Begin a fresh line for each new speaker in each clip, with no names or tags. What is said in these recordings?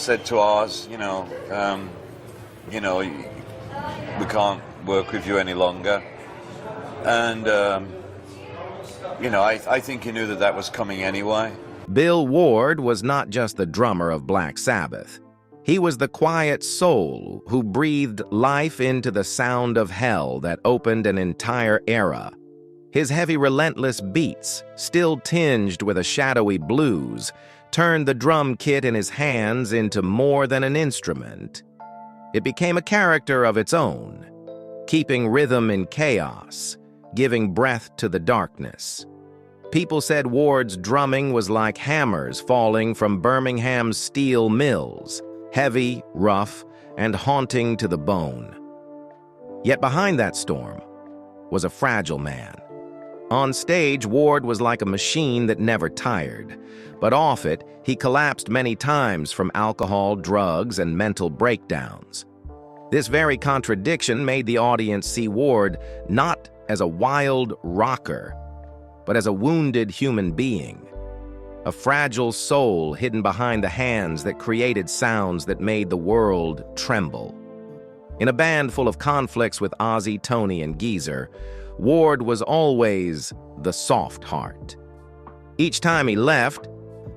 said to ours, you know, we can't work with you any longer. And, I think he knew that that was coming anyway.
Bill Ward was not just the drummer of Black Sabbath. He was the quiet soul who breathed life into the sound of hell that opened an entire era. His heavy, relentless beats, still tinged with a shadowy blues, turned the drum kit in his hands into more than an instrument. It became a character of its own, keeping rhythm in chaos, giving breath to the darkness. People said Ward's drumming was like hammers falling from Birmingham's steel mills, heavy, rough, and haunting to the bone. Yet behind that storm was a fragile man. On stage, Ward was like a machine that never tired, but off it, he collapsed many times from alcohol, drugs, and mental breakdowns. This very contradiction made the audience see Ward not as a wild rocker, but as a wounded human being, a fragile soul hidden behind the hands that created sounds that made the world tremble. In a band full of conflicts with Ozzy, Tony, and Geezer, Ward was always the soft heart. Each time he left,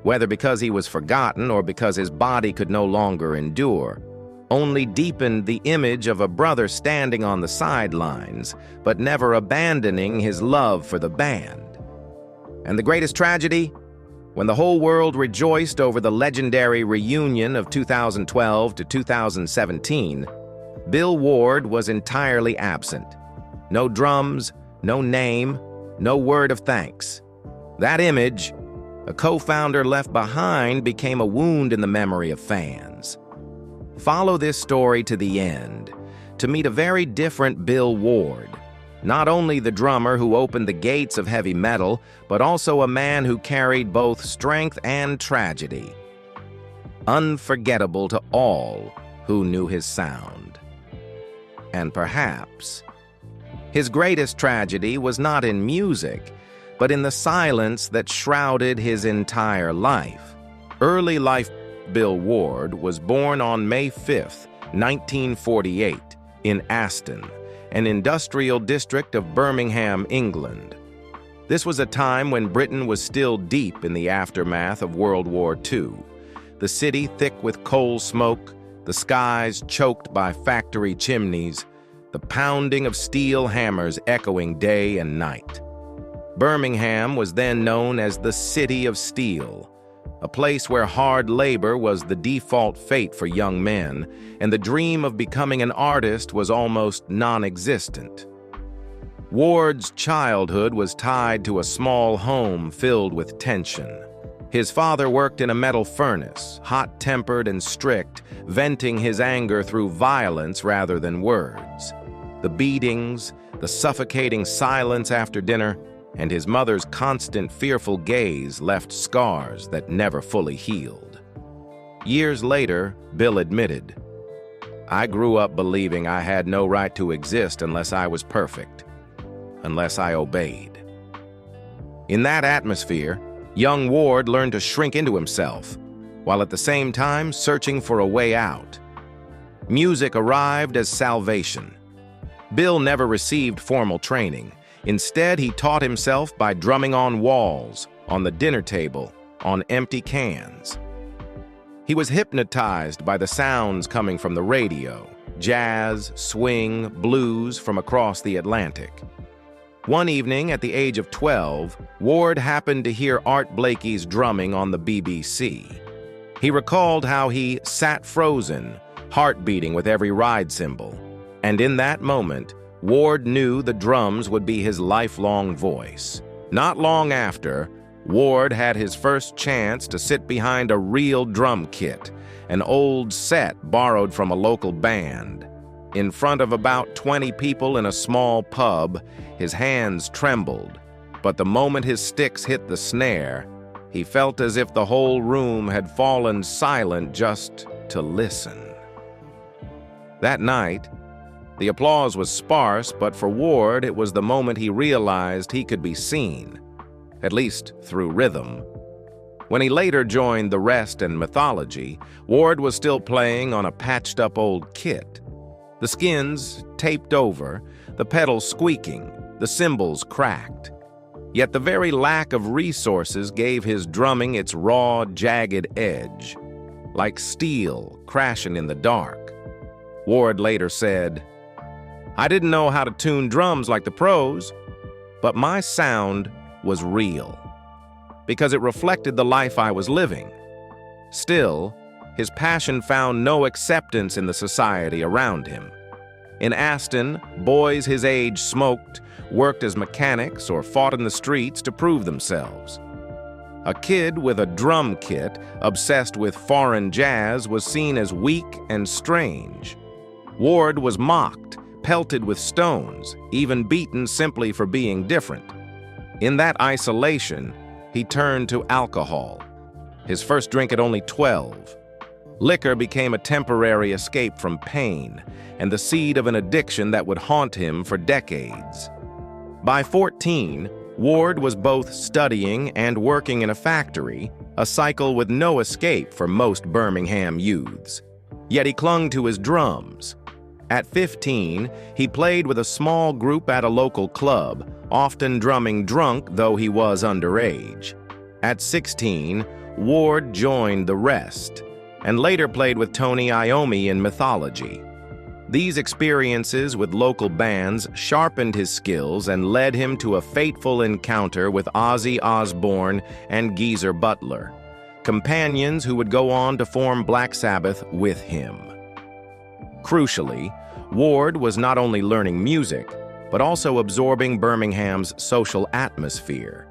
whether because he was forgotten or because his body could no longer endure, only deepened the image of a brother standing on the sidelines, but never abandoning his love for the band. And the greatest tragedy? When the whole world rejoiced over the legendary reunion of 2012 to 2017, Bill Ward was entirely absent. No drums, no name, no word of thanks. That image, a co-founder left behind, became a wound in the memory of fans. Follow this story to the end to meet a very different Bill Ward. Not only the drummer who opened the gates of heavy metal, but also a man who carried both strength and tragedy. Unforgettable to all who knew his sound. And perhaps his greatest tragedy was not in music, but in the silence that shrouded his entire life. Early life. Bill Ward was born on May 5, 1948, in Aston, an industrial district of Birmingham, England. This was a time when Britain was still deep in the aftermath of World War II, the city thick with coal smoke, the skies choked by factory chimneys, the pounding of steel hammers echoing day and night. Birmingham was then known as the City of Steel, a place where hard labor was the default fate for young men, and the dream of becoming an artist was almost non-existent. Ward's childhood was tied to a small home filled with tension. His father worked in a metal furnace, hot-tempered and strict, venting his anger through violence rather than words. The beatings, the suffocating silence after dinner, and his mother's constant fearful gaze left scars that never fully healed. Years later, Bill admitted, "I grew up believing I had no right to exist unless I was perfect, unless I obeyed." In that atmosphere, young Ward learned to shrink into himself, while at the same time searching for a way out. Music arrived as salvation. Bill never received formal training. Instead, he taught himself by drumming on walls, on the dinner table, on empty cans. He was hypnotized by the sounds coming from the radio, jazz, swing, blues from across the Atlantic. One evening, at the age of 12, Ward happened to hear Art Blakey's drumming on the BBC. He recalled how he sat frozen, heart beating with every ride cymbal, and in that moment, Ward knew the drums would be his lifelong voice. Not long after, Ward had his first chance to sit behind a real drum kit, an old set borrowed from a local band. In front of about 20 people in a small pub, his hands trembled, but the moment his sticks hit the snare, he felt as if the whole room had fallen silent just to listen. That night, the applause was sparse, but for Ward, it was the moment he realized he could be seen, at least through rhythm. When he later joined the Rest and Mythology, Ward was still playing on a patched-up old kit. The skins taped over, the pedals squeaking, the cymbals cracked. Yet the very lack of resources gave his drumming its raw, jagged edge, like steel crashing in the dark. Ward later said, "I didn't know how to tune drums like the pros, but my sound was real, because it reflected the life I was living." Still, his passion found no acceptance in the society around him. In Aston, boys his age smoked, worked as mechanics, or fought in the streets to prove themselves. A kid with a drum kit, obsessed with foreign jazz, was seen as weak and strange. Ward was mocked, pelted with stones, even beaten simply for being different. In that isolation, he turned to alcohol. His first drink at only 12. Liquor became a temporary escape from pain and the seed of an addiction that would haunt him for decades. By 14, Ward was both studying and working in a factory, a cycle with no escape for most Birmingham youths. Yet he clung to his drums. At 15, he played with a small group at a local club, often drumming drunk though he was underage. At 16, Ward joined the Rest, and later played with Tony Iommi in Mythology. These experiences with local bands sharpened his skills and led him to a fateful encounter with Ozzy Osbourne and Geezer Butler, companions who would go on to form Black Sabbath with him. Crucially, Ward was not only learning music, but also absorbing Birmingham's social atmosphere.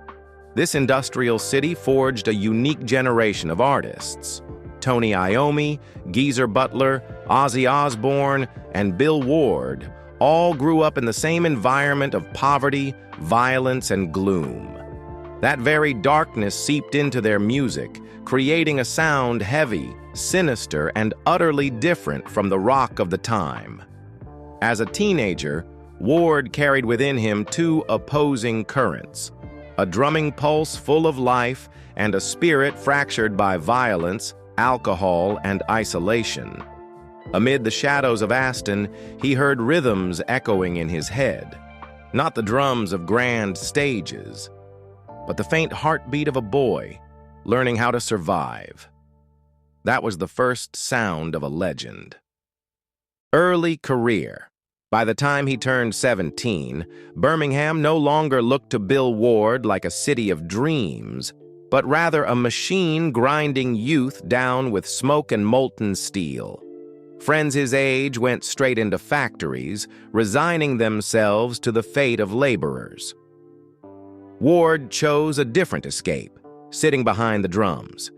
This industrial city forged a unique generation of artists. Tony Iommi, Geezer Butler, Ozzy Osbourne, and Bill Ward all grew up in the same environment of poverty, violence, and gloom. That very darkness seeped into their music, creating a sound heavy, sinister, and utterly different from the rock of the time. As a teenager, Ward carried within him two opposing currents: a drumming pulse full of life and a spirit fractured by violence, alcohol, and isolation. Amid the shadows of Aston, he heard rhythms echoing in his head, not the drums of grand stages, but the faint heartbeat of a boy learning how to survive. That was the first sound of a legend. Early career. By the time he turned 17, Birmingham no longer looked to Bill Ward like a city of dreams, but rather a machine grinding youth down with smoke and molten steel. Friends his age went straight into factories, resigning themselves to the fate of laborers. Ward chose a different escape, sitting behind the drums,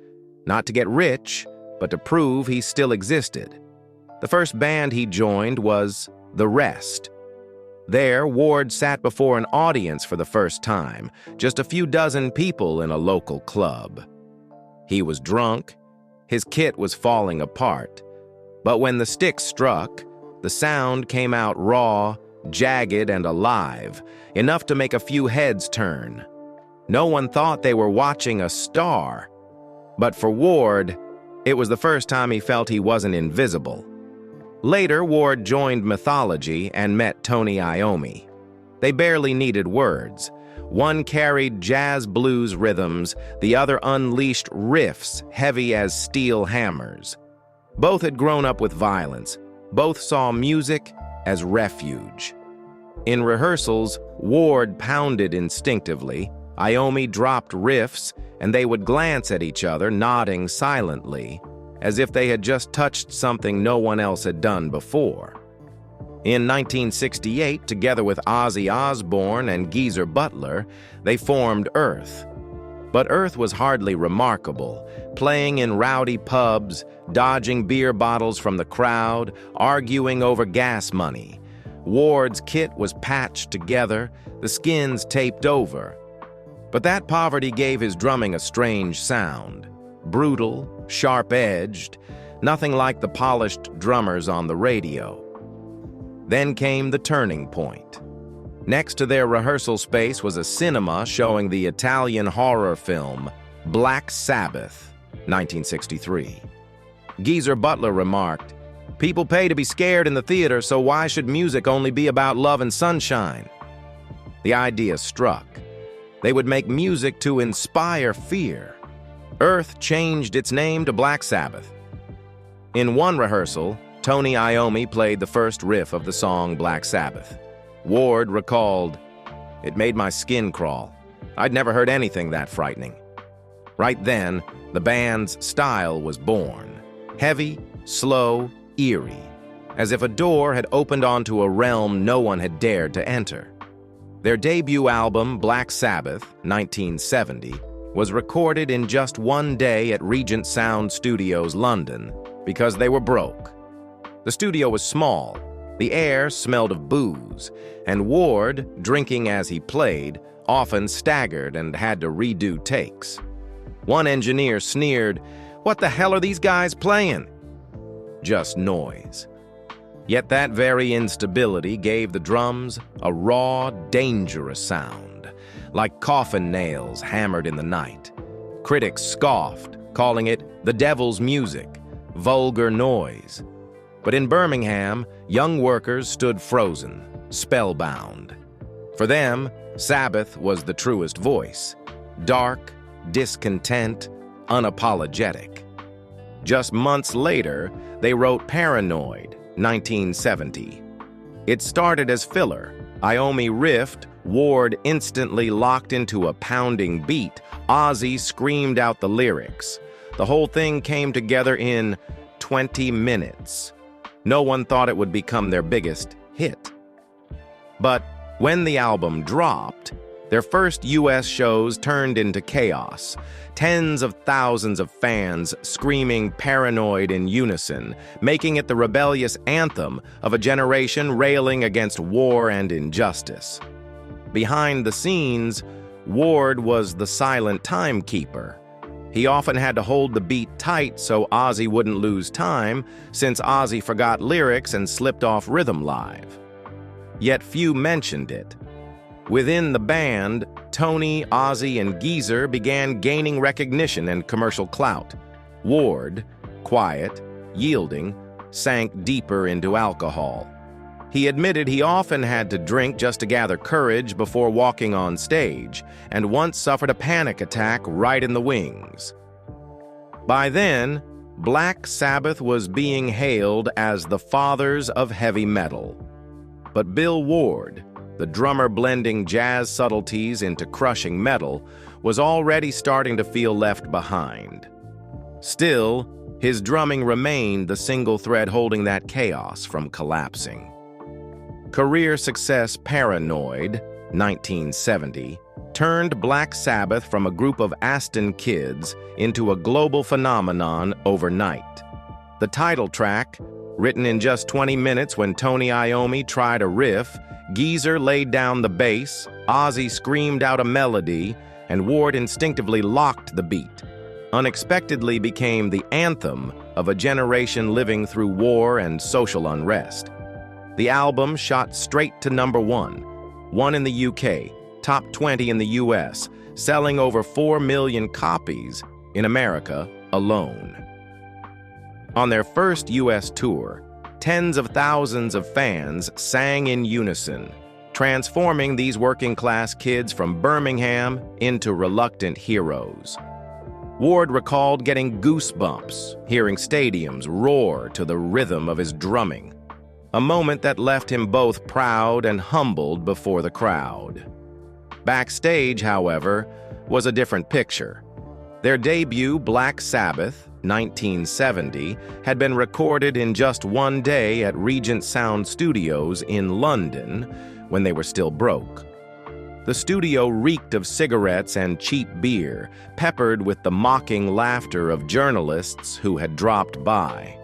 not to get rich, but to prove he still existed. The first band he joined was The Rest. There, Ward sat before an audience for the first time, just a few dozen people in a local club. He was drunk, his kit was falling apart, but when the stick struck, the sound came out raw, jagged, and alive, enough to make a few heads turn. No one thought they were watching a star, but for Ward, it was the first time he felt he wasn't invisible. Later, Ward joined Mythology and met Tony Iommi. They barely needed words. One carried jazz blues rhythms, the other unleashed riffs heavy as steel hammers. Both had grown up with violence. Both saw music as refuge. In rehearsals, Ward pounded instinctively, Iommi dropped riffs, and they would glance at each other, nodding silently, as if they had just touched something no one else had done before. In 1968, together with Ozzy Osbourne and Geezer Butler, they formed Earth. But Earth was hardly remarkable, playing in rowdy pubs, dodging beer bottles from the crowd, arguing over gas money. Ward's kit was patched together, the skins taped over. But that poverty gave his drumming a strange sound. Brutal, sharp-edged, nothing like the polished drummers on the radio. Then came the turning point. Next to their rehearsal space was a cinema showing the Italian horror film Black Sabbath, 1963. Geezer Butler remarked, "People pay to be scared in the theater, so why should music only be about love and sunshine?" The idea struck. They would make music to inspire fear. Earth changed its name to Black Sabbath. In one rehearsal, Tony Iommi played the first riff of the song Black Sabbath. Ward recalled, "It made my skin crawl. I'd never heard anything that frightening." Right then, the band's style was born. Heavy, slow, eerie, as if a door had opened onto a realm no one had dared to enter. Their debut album, Black Sabbath, 1970, was recorded in just one day at Regent Sound Studios, London, because they were broke. The studio was small, the air smelled of booze, and Ward, drinking as he played, often staggered and had to redo takes. One engineer sneered, "What the hell are these guys playing?" Just noise. Yet that very instability gave the drums a raw, dangerous sound, like coffin nails hammered in the night. Critics scoffed, calling it the devil's music, vulgar noise. But in Birmingham, young workers stood frozen, spellbound. For them, Sabbath was the truest voice, dark, discontent, unapologetic. Just months later, they wrote Paranoid, 1970. It started as filler. Iommi riffed, Ward instantly locked into a pounding beat. Ozzy screamed out the lyrics. The whole thing came together in 20 minutes. No one thought it would become their biggest hit. But when the album dropped, their first US shows turned into chaos. Tens of thousands of fans screaming Paranoid in unison, making it the rebellious anthem of a generation railing against war and injustice. Behind the scenes, Ward was the silent timekeeper. He often had to hold the beat tight so Ozzy wouldn't lose time, since Ozzy forgot lyrics and slipped off rhythm live. Yet few mentioned it. Within the band, Tony, Ozzy, and Geezer began gaining recognition and commercial clout. Ward, quiet, yielding, sank deeper into alcohol. He admitted he often had to drink just to gather courage before walking on stage, and once suffered a panic attack right in the wings. By then, Black Sabbath was being hailed as the fathers of heavy metal. But Bill Ward, the drummer blending jazz subtleties into crushing metal, was already starting to feel left behind. Still, his drumming remained the single thread holding that chaos from collapsing. Career success Paranoid, 1970, turned Black Sabbath from a group of Aston kids into a global phenomenon overnight. The title track, written in just 20 minutes when Tony Iommi tried a riff, Geezer laid down the bass, Ozzy screamed out a melody, and Ward instinctively locked the beat, unexpectedly became the anthem of a generation living through war and social unrest. The album shot straight to #1 in the UK, top 20 in the US, selling over 4 million copies in America alone. On their first US tour, tens of thousands of fans sang in unison, transforming these working-class kids from Birmingham into reluctant heroes. Ward recalled getting goosebumps, hearing stadiums roar to the rhythm of his drumming, a moment that left him both proud and humbled before the crowd. Backstage, however, was a different picture. Their debut, Black Sabbath, 1970, had been recorded in just one day at Regent Sound Studios in London when they were still broke. The studio reeked of cigarettes and cheap beer, peppered with the mocking laughter of journalists who had dropped by.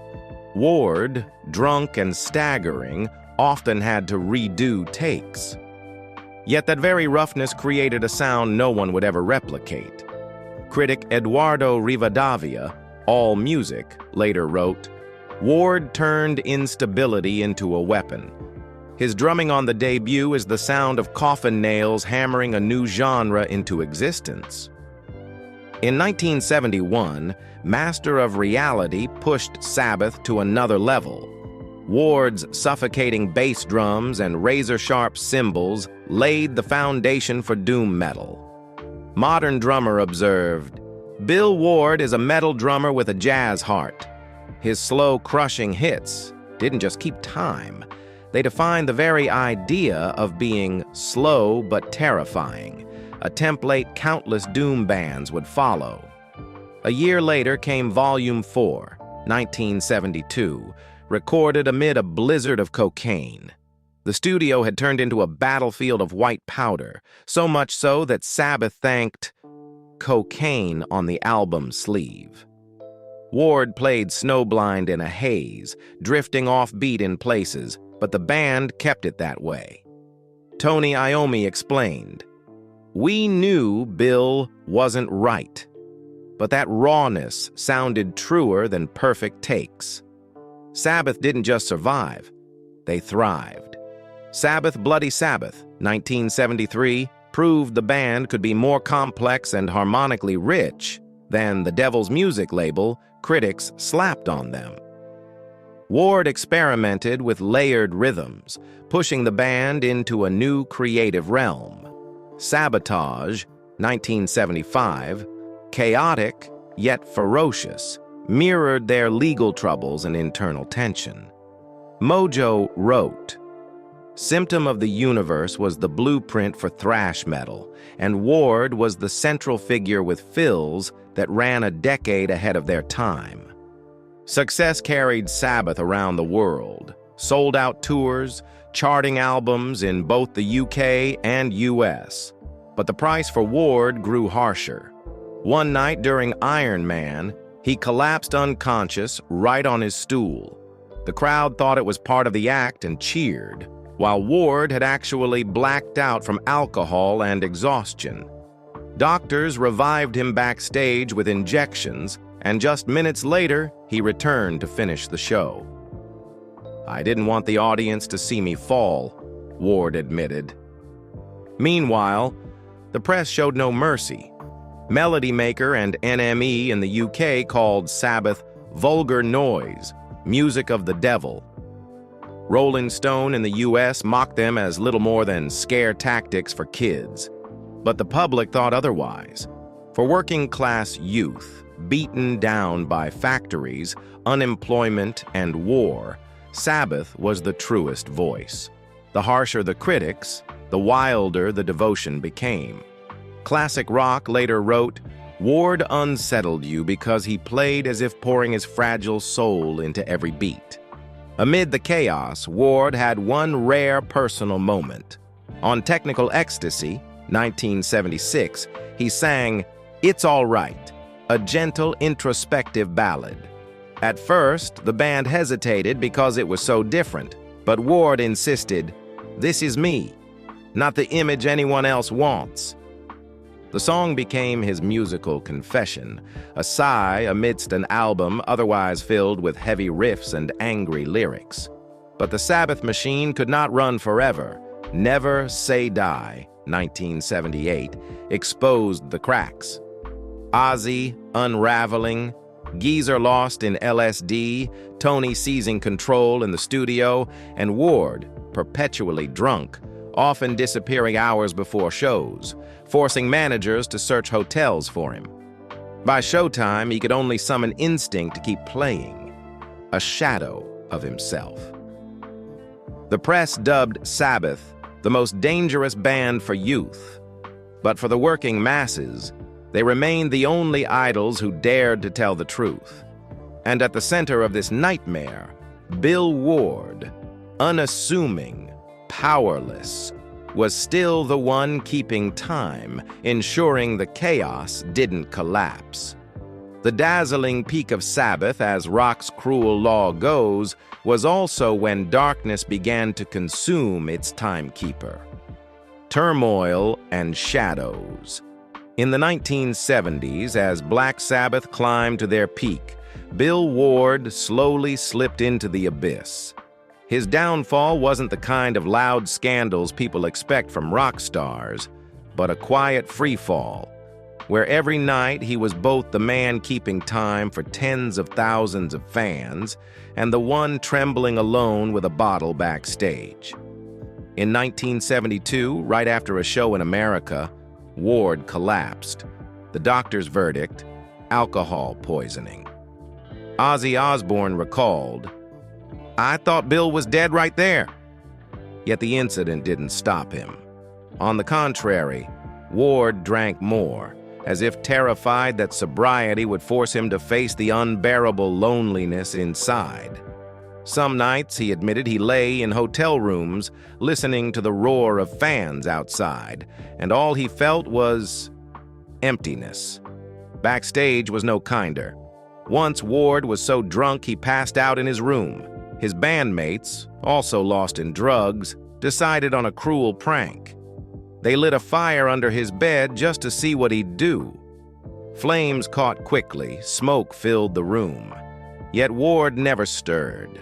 Ward, drunk and staggering, often had to redo takes. Yet that very roughness created a sound no one would ever replicate. Critic Eduardo Rivadavia, All Music, later wrote, "Ward turned instability into a weapon. His drumming on the debut is the sound of coffin nails hammering a new genre into existence." In 1971, Master of Reality pushed Sabbath to another level. Ward's suffocating bass drums and razor-sharp cymbals laid the foundation for doom metal. Modern Drummer observed, "Bill Ward is a metal drummer with a jazz heart. His slow, crushing hits didn't just keep time. They defined the very idea of being slow but terrifying, a template countless doom bands would follow." A year later came Volume 4, 1972, recorded amid a blizzard of cocaine. The studio had turned into a battlefield of white powder, so much so that Sabbath thanked cocaine on the album sleeve. Ward played Snowblind in a haze, drifting off-beat in places, but the band kept it that way. Tony Iommi explained, "We knew Bill wasn't right, but that rawness sounded truer than perfect takes. Sabbath didn't just survive, they thrived." Sabbath Bloody Sabbath, 1973, proved the band could be more complex and harmonically rich than the Devil's Music label critics slapped on them. Ward experimented with layered rhythms, pushing the band into a new creative realm. Sabotage, 1975, chaotic yet ferocious, mirrored their legal troubles and internal tension. Mojo wrote, "Symptom of the Universe was the blueprint for thrash metal, and Ward was the central figure with fills that ran a decade ahead of their time." Success carried Sabbath around the world, sold-out tours, charting albums in both the UK and US. But the price for Ward grew harsher. One night during Iron Man, he collapsed unconscious right on his stool. The crowd thought it was part of the act and cheered, while Ward had actually blacked out from alcohol and exhaustion. Doctors revived him backstage with injections, and just minutes later, he returned to finish the show. "I didn't want the audience to see me fall," Ward admitted. Meanwhile, the press showed no mercy. Melody Maker and NME in the UK called Sabbath vulgar noise, music of the devil. Rolling Stone in the US mocked them as little more than scare tactics for kids. But the public thought otherwise. For working-class youth, beaten down by factories, unemployment, and war, Sabbath was the truest voice. The harsher the critics, the wilder the devotion became. Classic Rock later wrote, "Ward unsettled you because he played as if pouring his fragile soul into every beat." Amid the chaos, Ward had one rare personal moment. On Technical Ecstasy, 1976, he sang "It's All Right," a gentle, introspective ballad. At first, the band hesitated because it was so different, but Ward insisted, "This is me, not the image anyone else wants." The song became his musical confession, a sigh amidst an album otherwise filled with heavy riffs and angry lyrics. But the Sabbath machine could not run forever. Never Say Die, 1978, exposed the cracks. Ozzy, unraveling, Geezer lost in LSD, Tony seizing control in the studio, and Ward, perpetually drunk, often disappearing hours before shows, forcing managers to search hotels for him. By showtime, he could only summon instinct to keep playing, a shadow of himself. The press dubbed Sabbath the most dangerous band for youth. But for the working masses, they remained the only idols who dared to tell the truth. And at the center of this nightmare, Bill Ward, unassuming, powerless, was still the one keeping time, ensuring the chaos didn't collapse. The dazzling peak of Sabbath, as rock's cruel law goes, was also when darkness began to consume its timekeeper. Turmoil and shadows. In the 1970s, as Black Sabbath climbed to their peak, Bill Ward slowly slipped into the abyss. His downfall wasn't the kind of loud scandals people expect from rock stars, but a quiet freefall. where every night he was both the man keeping time for tens of thousands of fans and the one trembling alone with a bottle backstage. In 1972, right after a show in America, Ward collapsed. The doctor's verdict: alcohol poisoning. Ozzy Osbourne recalled, "I thought Bill was dead right there." Yet the incident didn't stop him. On the contrary, Ward drank more, as if terrified that sobriety would force him to face the unbearable loneliness inside. Some nights, he admitted, he lay in hotel rooms listening to the roar of fans outside, and all he felt was emptiness. Backstage was no kinder. Once Ward was so drunk he passed out in his room. His bandmates, also lost in drugs, decided on a cruel prank. They lit a fire under his bed just to see what he'd do. Flames caught quickly, smoke filled the room. Yet Ward never stirred.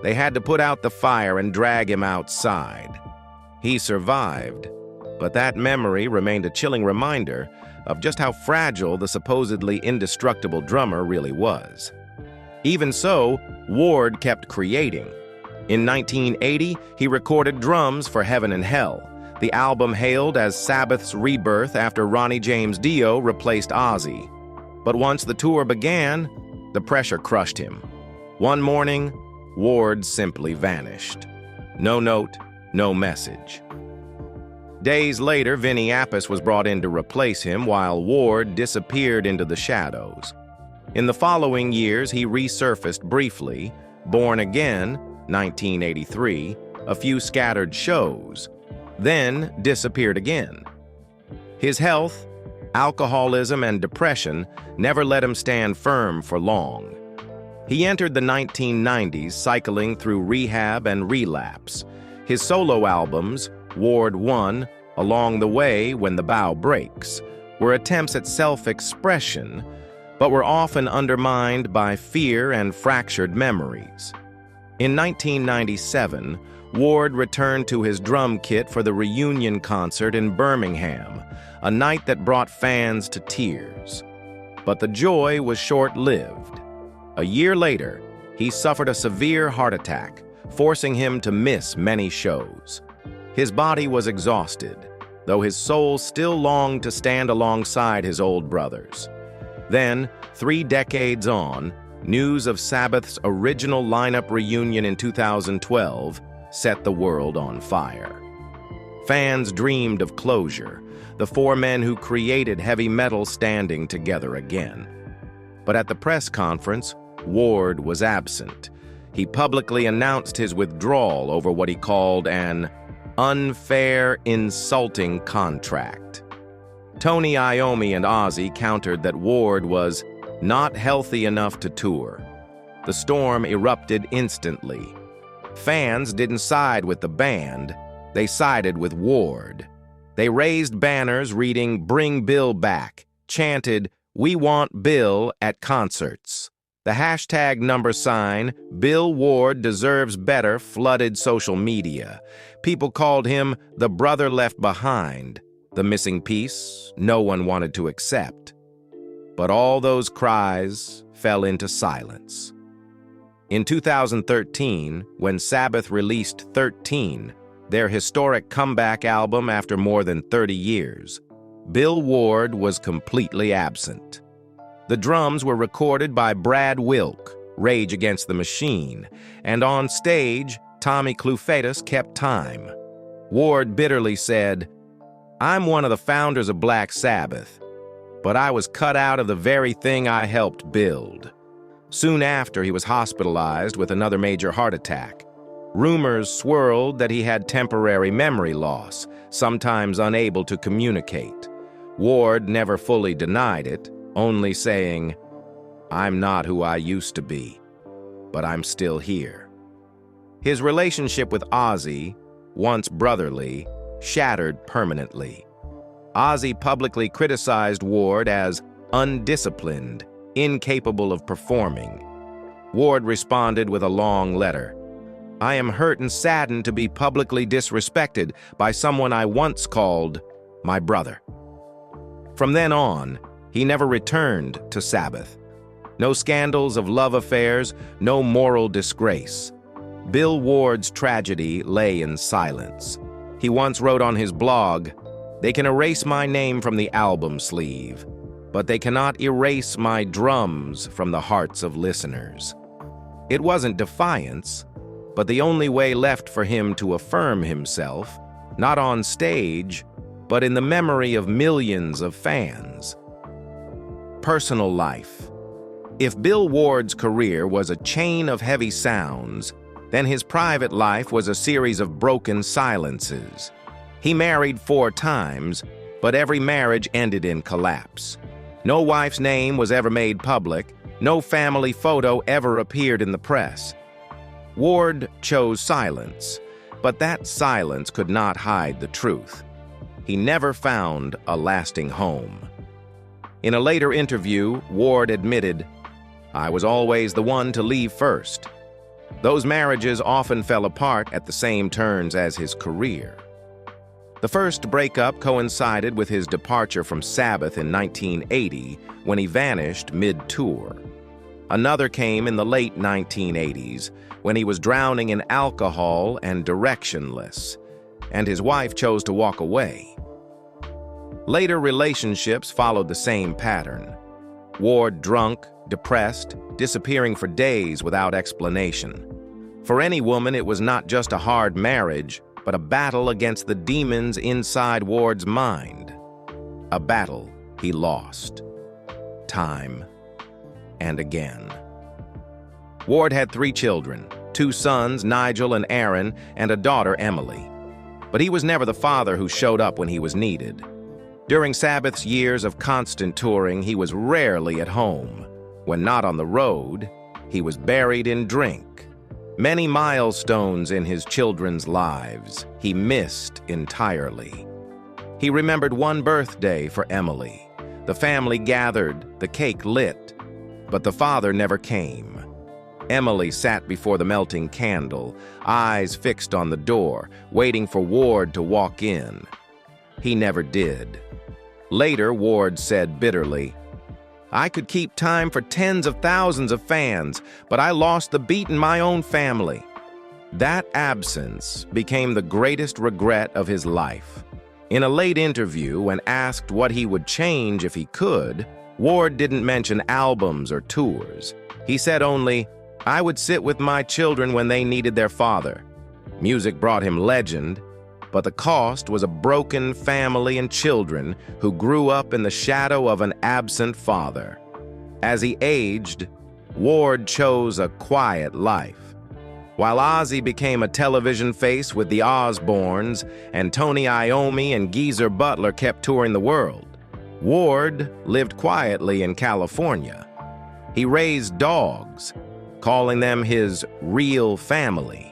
They had to put out the fire and drag him outside. He survived, but that memory remained a chilling reminder of just how fragile the supposedly indestructible drummer really was. Even so, Ward kept creating. In 1980, he recorded drums for Heaven and Hell. The album hailed as Sabbath's rebirth after Ronnie James Dio replaced Ozzy. But once the tour began, the pressure crushed him. One morning, Ward simply vanished. No note, no message. Days later, Vinny Appice was brought in to replace him while Ward disappeared into the shadows. In the following years, he resurfaced briefly, Born Again, 1983, a few scattered shows, then disappeared again. His health, alcoholism, and depression never let him stand firm for long. He entered the 1990s cycling through rehab and relapse. His solo albums, Ward 1, Along the Way, When the Bow Breaks, were attempts at self-expression, but were often undermined by fear and fractured memories. In 1997, Ward returned to his drum kit for the reunion concert in Birmingham, a night that brought fans to tears. But the joy was short-lived. A year later, he suffered a severe heart attack, forcing him to miss many shows. His body was exhausted, though his soul still longed to stand alongside his old brothers. Then, 3 decades on, news of Sabbath's original lineup reunion in 2012 set the world on fire. Fans dreamed of closure, the 4 men who created heavy metal standing together again. But at the press conference, Ward was absent. He publicly announced his withdrawal over what he called an unfair, insulting contract. Tony Iommi and Ozzy countered that Ward was not healthy enough to tour. The storm erupted instantly. Fans didn't side with the band, they sided with Ward. They raised banners reading "Bring Bill Back," chanted "We want Bill" at concerts. The #sign Bill Ward Deserves Better flooded social media. People called him the brother left behind, the missing piece no one wanted to accept. But all those cries fell into silence. In 2013, when Sabbath released 13, their historic comeback album after more than 30 years, Bill Ward was completely absent. The drums were recorded by Brad Wilk, Rage Against the Machine, and on stage, Tommy Clufetus kept time. Ward bitterly said, "I'm one of the founders of Black Sabbath, but I was cut out of the very thing I helped build." Soon after, he was hospitalized with another major heart attack. Rumors swirled that he had temporary memory loss, sometimes unable to communicate. Ward never fully denied it, only saying, "I'm not who I used to be, but I'm still here." His relationship with Ozzy, once brotherly, shattered permanently. Ozzy publicly criticized Ward as undisciplined, incapable of performing. Ward responded with a long letter. "I am hurt and saddened to be publicly disrespected by someone I once called my brother." From then on, he never returned to Sabbath. No scandals of love affairs, no moral disgrace. Bill Ward's tragedy lay in silence. He once wrote on his blog, "They can erase my name from the album sleeve, but they cannot erase my drums from the hearts of listeners." It wasn't defiance, but the only way left for him to affirm himself, not on stage, but in the memory of millions of fans. Personal life. If Bill Ward's career was a chain of heavy sounds, then his private life was a series of broken silences. He married 4 times, but every marriage ended in collapse. No wife's name was ever made public. No family photo ever appeared in the press. Ward chose silence, but that silence could not hide the truth. He never found a lasting home. In a later interview, Ward admitted, "I was always the one to leave first." Those marriages often fell apart at the same turns as his career. The first breakup coincided with his departure from Sabbath in 1980, when he vanished mid-tour. Another came in the late 1980s, when he was drowning in alcohol and directionless, and his wife chose to walk away. Later relationships followed the same pattern. Ward drunk, depressed, disappearing for days without explanation. For any woman, it was not just a hard marriage, but a battle against the demons inside Ward's mind. A battle he lost. Time and again. Ward had 3 children, 2 sons, Nigel and Aaron, and a daughter, Emily. But he was never the father who showed up when he was needed. During Sabbath's years of constant touring, he was rarely at home. When not on the road, he was buried in drink. Many milestones in his children's lives he missed entirely. He remembered one birthday for Emily. The family gathered, the cake lit, but the father never came. Emily sat before the melting candle, eyes fixed on the door, waiting for Ward to walk in. He never did. Later, Ward said bitterly, "I could keep time for tens of thousands of fans, but I lost the beat in my own family." That absence became the greatest regret of his life. In a late interview, when asked what he would change if he could, Ward didn't mention albums or tours. He said only, "I would sit with my children when they needed their father." Music brought him legend, but the cost was a broken family and children who grew up in the shadow of an absent father. As he aged, Ward chose a quiet life. While Ozzy became a television face with the Osbournes and Tony Iommi and Geezer Butler kept touring the world, Ward lived quietly in California. He raised dogs, calling them his real family,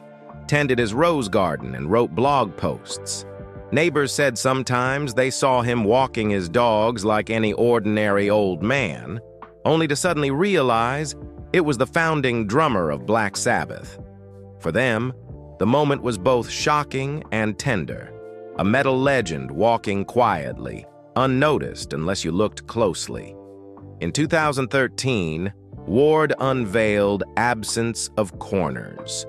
tended his rose garden and wrote blog posts. Neighbors said sometimes they saw him walking his dogs like any ordinary old man, only to suddenly realize it was the founding drummer of Black Sabbath. For them, the moment was both shocking and tender, a metal legend walking quietly, unnoticed unless you looked closely. In 2013, Ward unveiled Absence of Corners,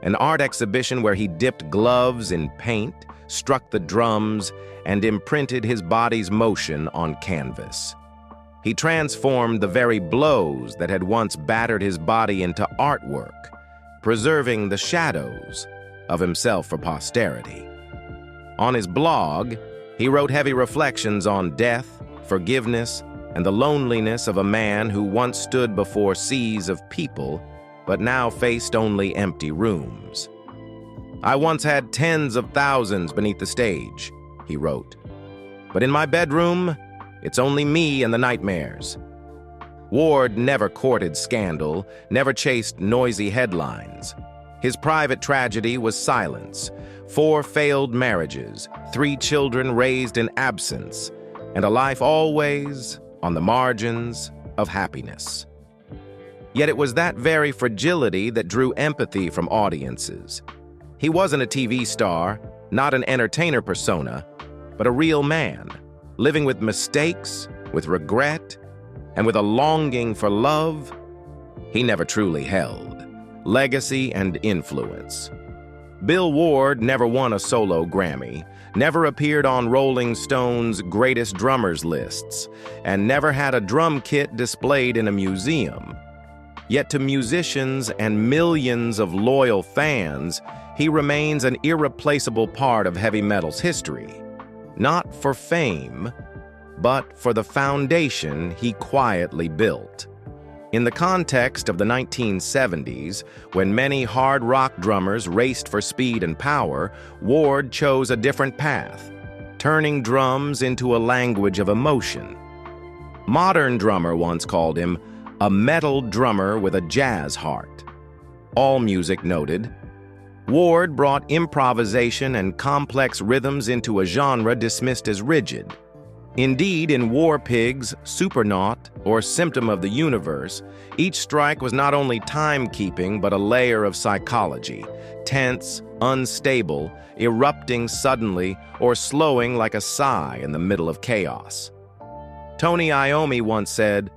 an art exhibition where he dipped gloves in paint, struck the drums, and imprinted his body's motion on canvas. He transformed the very blows that had once battered his body into artwork, preserving the shadows of himself for posterity. On his blog, he wrote heavy reflections on death, forgiveness, and the loneliness of a man who once stood before seas of people, but now faced only empty rooms. "I once had tens of thousands beneath the stage," he wrote. "But in my bedroom, it's only me and the nightmares." Ward never courted scandal, never chased noisy headlines. His private tragedy was silence, 4 failed marriages, 3 children raised in absence, and a life always on the margins of happiness. Yet it was that very fragility that drew empathy from audiences. He wasn't a TV star, not an entertainer persona, but a real man, living with mistakes, with regret, and with a longing for love he never truly held. Legacy and influence. Bill Ward never won a solo Grammy, never appeared on Rolling Stone's Greatest Drummers lists, and never had a drum kit displayed in a museum. Yet to musicians and millions of loyal fans, he remains an irreplaceable part of heavy metal's history. Not for fame, but for the foundation he quietly built. In the context of the 1970s, when many hard rock drummers raced for speed and power, Ward chose a different path, turning drums into a language of emotion. Modern drummer once called him a metal drummer with a jazz heart. AllMusic noted, Ward brought improvisation and complex rhythms into a genre dismissed as rigid. Indeed, in War Pigs, Supernaut, or Symptom of the Universe, each strike was not only time-keeping but a layer of psychology, tense, unstable, erupting suddenly, or slowing like a sigh in the middle of chaos. Tony Iommi once said,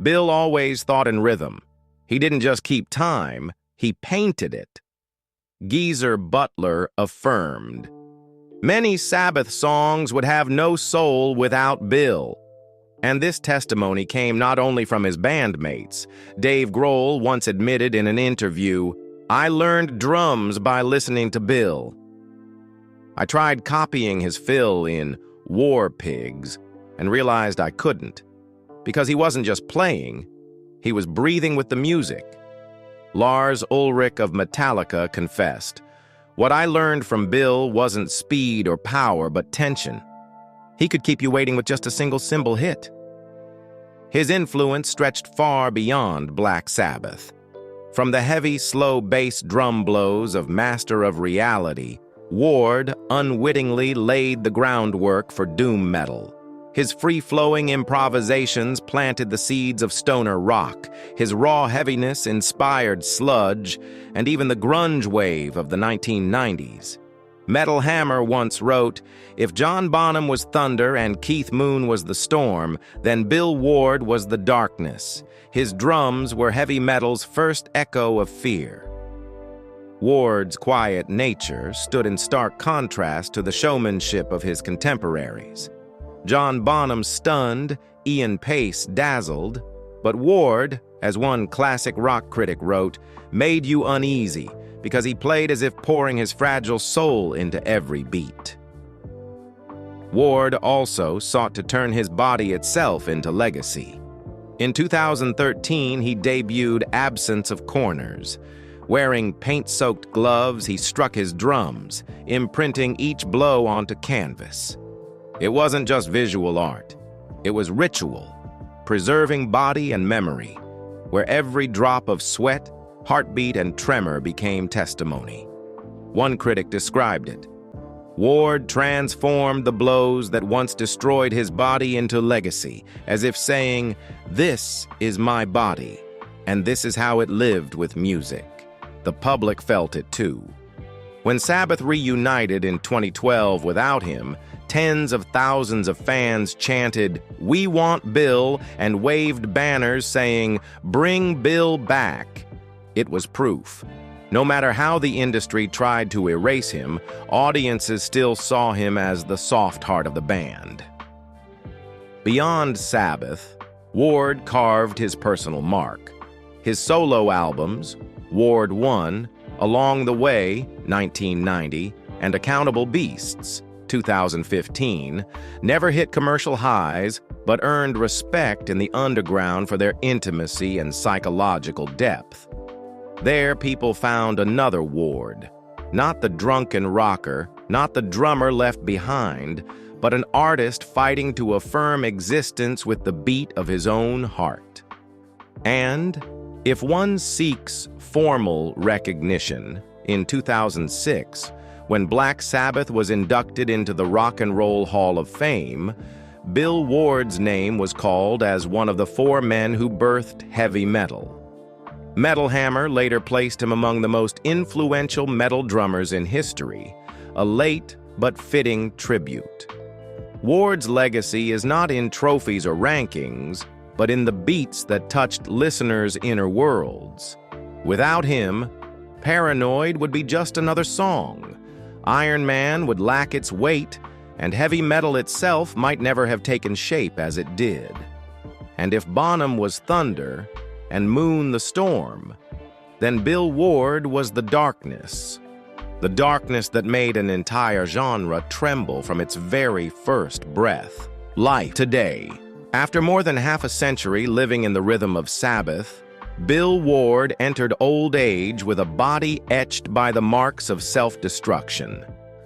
Bill always thought in rhythm. He didn't just keep time, he painted it. Geezer Butler affirmed, many Sabbath songs would have no soul without Bill. And this testimony came not only from his bandmates. Dave Grohl once admitted in an interview, I learned drums by listening to Bill. I tried copying his fill in War Pigs and realized I couldn't, because he wasn't just playing, he was breathing with the music. Lars Ulrich of Metallica confessed, what I learned from Bill wasn't speed or power, but tension. He could keep you waiting with just a single cymbal hit. His influence stretched far beyond Black Sabbath. From the heavy, slow bass drum blows of Master of Reality, Ward unwittingly laid the groundwork for doom metal. His free-flowing improvisations planted the seeds of stoner rock. His raw heaviness inspired sludge and even the grunge wave of the 1990s. Metal Hammer once wrote, if John Bonham was thunder and Keith Moon was the storm, then Bill Ward was the darkness. His drums were heavy metal's first echo of fear. Ward's quiet nature stood in stark contrast to the showmanship of his contemporaries. John Bonham stunned, Ian Pace dazzled, but Ward, as one classic rock critic wrote, made you uneasy because he played as if pouring his fragile soul into every beat. Ward also sought to turn his body itself into legacy. In 2013, he debuted Absence of Corners. Wearing paint-soaked gloves, he struck his drums, imprinting each blow onto canvas. It wasn't just visual art. It was ritual, preserving body and memory, where every drop of sweat, heartbeat, and tremor became testimony. One critic described it. Ward transformed the blows that once destroyed his body into legacy, as if saying, this is my body, and this is how it lived with music. The public felt it too. When Sabbath reunited in 2012 without him, tens of thousands of fans chanted, "We want Bill," and waved banners saying, "Bring Bill back." It was proof. No matter how the industry tried to erase him, audiences still saw him as the soft heart of the band. Beyond Sabbath, Ward carved his personal mark. His solo albums, Ward 1, Along the Way, 1990, and Accountable Beasts, 2015, never hit commercial highs, but earned respect in the underground for their intimacy and psychological depth. There, people found another Ward, not the drunken rocker, not the drummer left behind, but an artist fighting to affirm existence with the beat of his own heart. And if one seeks formal recognition, in 2006, when Black Sabbath was inducted into the Rock and Roll Hall of Fame, Bill Ward's name was called as one of the 4 men who birthed heavy metal. Metal Hammer later placed him among the most influential metal drummers in history, a late but fitting tribute. Ward's legacy is not in trophies or rankings, but in the beats that touched listeners' inner worlds. Without him, Paranoid would be just another song. Iron Man would lack its weight, and heavy metal itself might never have taken shape as it did. And if Bonham was thunder and Moon the storm, then Bill Ward was the darkness that made an entire genre tremble from its very first breath. Light today. After more than half a century living in the rhythm of Sabbath, Bill Ward entered old age with a body etched by the marks of self-destruction.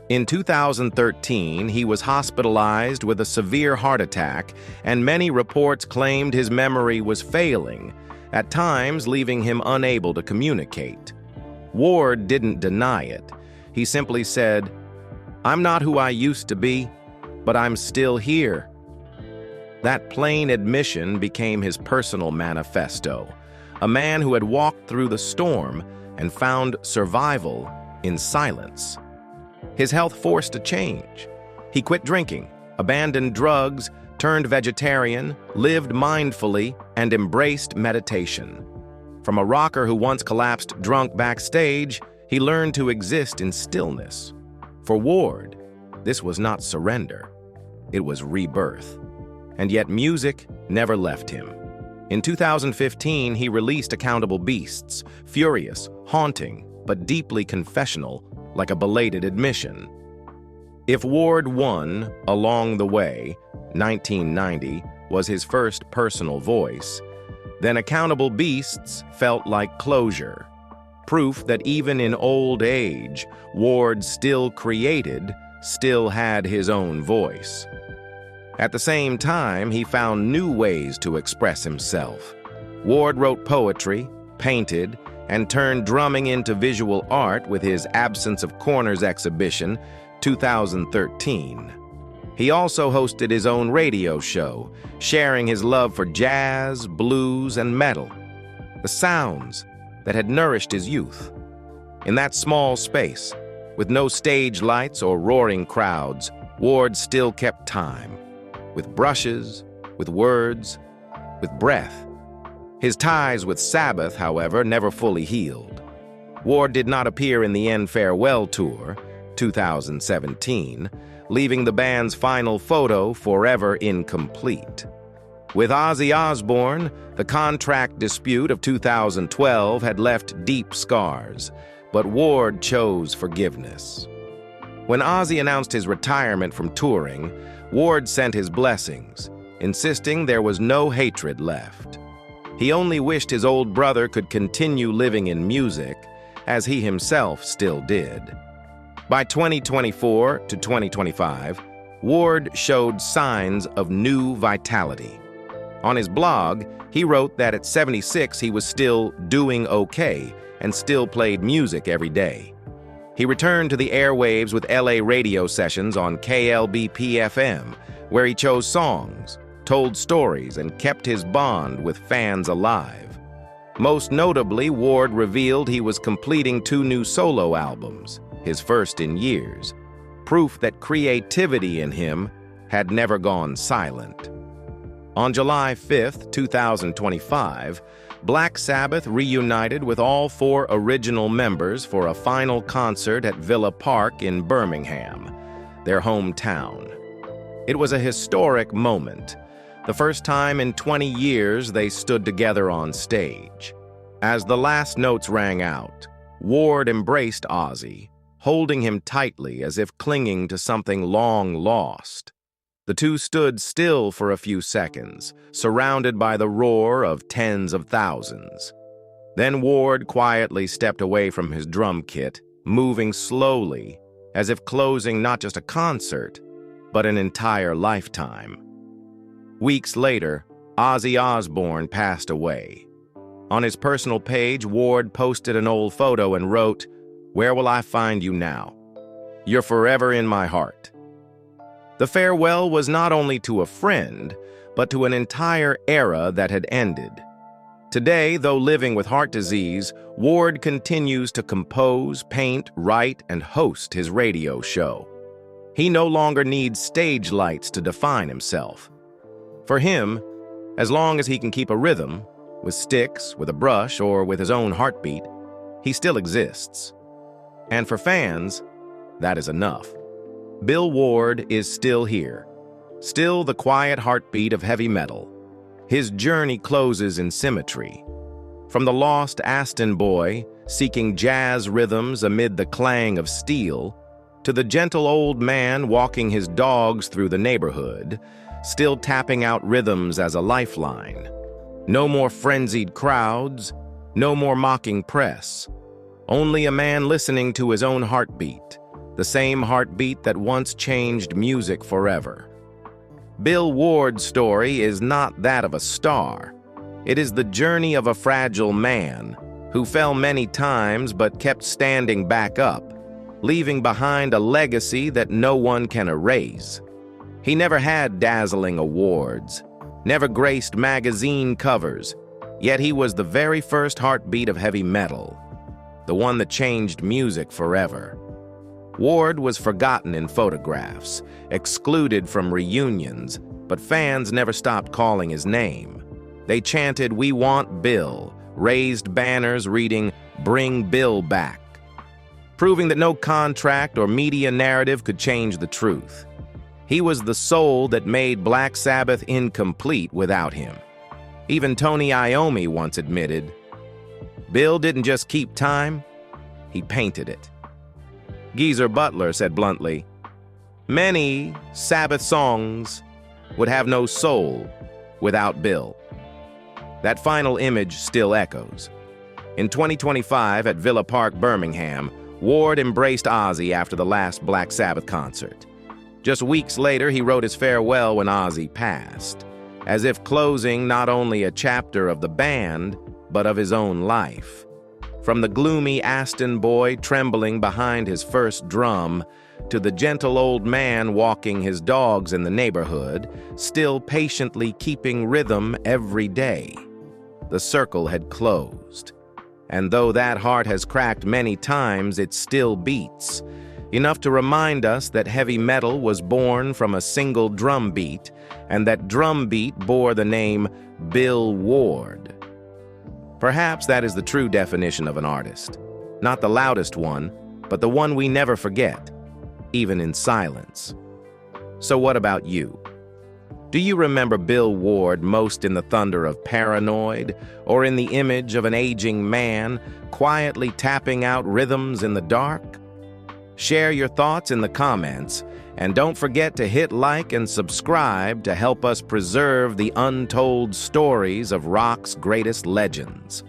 In 2013, he was hospitalized with a severe heart attack, and many reports claimed his memory was failing, at times leaving him unable to communicate. Ward didn't deny it. He simply said, "I'm not who I used to be, but I'm still here." That plain admission became his personal manifesto, a man who had walked through the storm and found survival in silence. His health forced a change. He quit drinking, abandoned drugs, turned vegetarian, lived mindfully, and embraced meditation. From a rocker who once collapsed drunk backstage, he learned to exist in stillness. For Ward, this was not surrender. It was rebirth. And yet music never left him. In 2015, he released Accountable Beasts, furious, haunting, but deeply confessional, like a belated admission. If Ward won along the way, 1990, was his first personal voice, then Accountable Beasts felt like closure. Proof that even in old age, Ward still created, still had his own voice. At the same time, he found new ways to express himself. Ward wrote poetry, painted, and turned drumming into visual art with his Absence of Corners exhibition, 2013. He also hosted his own radio show, sharing his love for jazz, blues, and metal, the sounds that had nourished his youth. In that small space, with no stage lights or roaring crowds, Ward still kept time, with brushes, with words, with breath. His ties with Sabbath, however, never fully healed. Ward did not appear in the End Farewell Tour, 2017, leaving the band's final photo forever incomplete. With Ozzy Osbourne, the contract dispute of 2012 had left deep scars, but Ward chose forgiveness. When Ozzy announced his retirement from touring, Ward sent his blessings, insisting there was no hatred left. He only wished his old brother could continue living in music, as he himself still did. By 2024 to 2025, Ward showed signs of new vitality. On his blog, he wrote that at 76 he was still doing okay and still played music every day. He returned to the airwaves with LA radio sessions on KLBP-FM, where he chose songs, told stories, and kept his bond with fans alive. Most notably, Ward revealed he was completing 2 new solo albums, his first in years, proof that creativity in him had never gone silent. On July 5, 2025, Black Sabbath reunited with all 4 original members for a final concert at Villa Park in Birmingham, their hometown. It was a historic moment, the first time in 20 years they stood together on stage. As the last notes rang out, Ward embraced Ozzy, holding him tightly as if clinging to something long lost. The two stood still for a few seconds, surrounded by the roar of tens of thousands. Then Ward quietly stepped away from his drum kit, moving slowly, as if closing not just a concert, but an entire lifetime. Weeks later, Ozzy Osbourne passed away. On his personal page, Ward posted an old photo and wrote, "Where will I find you now? You're forever in my heart." The farewell was not only to a friend, but to an entire era that had ended. Today, though living with heart disease, Ward continues to compose, paint, write, and host his radio show. He no longer needs stage lights to define himself. For him, as long as he can keep a rhythm, with sticks, with a brush, or with his own heartbeat, he still exists. And for fans, that is enough. Bill Ward is still here, still the quiet heartbeat of heavy metal. His journey closes in symmetry. From the lost Aston boy, seeking jazz rhythms amid the clang of steel, to the gentle old man walking his dogs through the neighborhood, still tapping out rhythms as a lifeline. No more frenzied crowds, no more mocking press. Only a man listening to his own heartbeat, the same heartbeat that once changed music forever. Bill Ward's story is not that of a star. It is the journey of a fragile man who fell many times but kept standing back up, leaving behind a legacy that no one can erase. He never had dazzling awards, never graced magazine covers, yet he was the very first heartbeat of heavy metal, the one that changed music forever. Ward was forgotten in photographs, excluded from reunions, but fans never stopped calling his name. They chanted, "We want Bill," raised banners reading, "Bring Bill back," proving that no contract or media narrative could change the truth. He was the soul that made Black Sabbath incomplete without him. Even Tony Iommi once admitted, "Bill didn't just keep time, he painted it." Geezer Butler said bluntly, "Many Sabbath songs would have no soul without Bill." That final image still echoes. In 2025 at Villa Park, Birmingham, Ward embraced Ozzy after the last Black Sabbath concert. Just weeks later, he wrote his farewell when Ozzy passed, as if closing not only a chapter of the band, but of his own life. From the gloomy Aston boy trembling behind his first drum, to the gentle old man walking his dogs in the neighborhood, still patiently keeping rhythm every day. The circle had closed. And though that heart has cracked many times, it still beats, enough to remind us that heavy metal was born from a single drum beat, and that drum beat bore the name Bill Ward. Perhaps that is the true definition of an artist. Not the loudest one, but the one we never forget, even in silence. So what about you? Do you remember Bill Ward most in the thunder of Paranoid, or in the image of an aging man quietly tapping out rhythms in the dark? Share your thoughts in the comments, and don't forget to hit like and subscribe to help us preserve the untold stories of rock's greatest legends.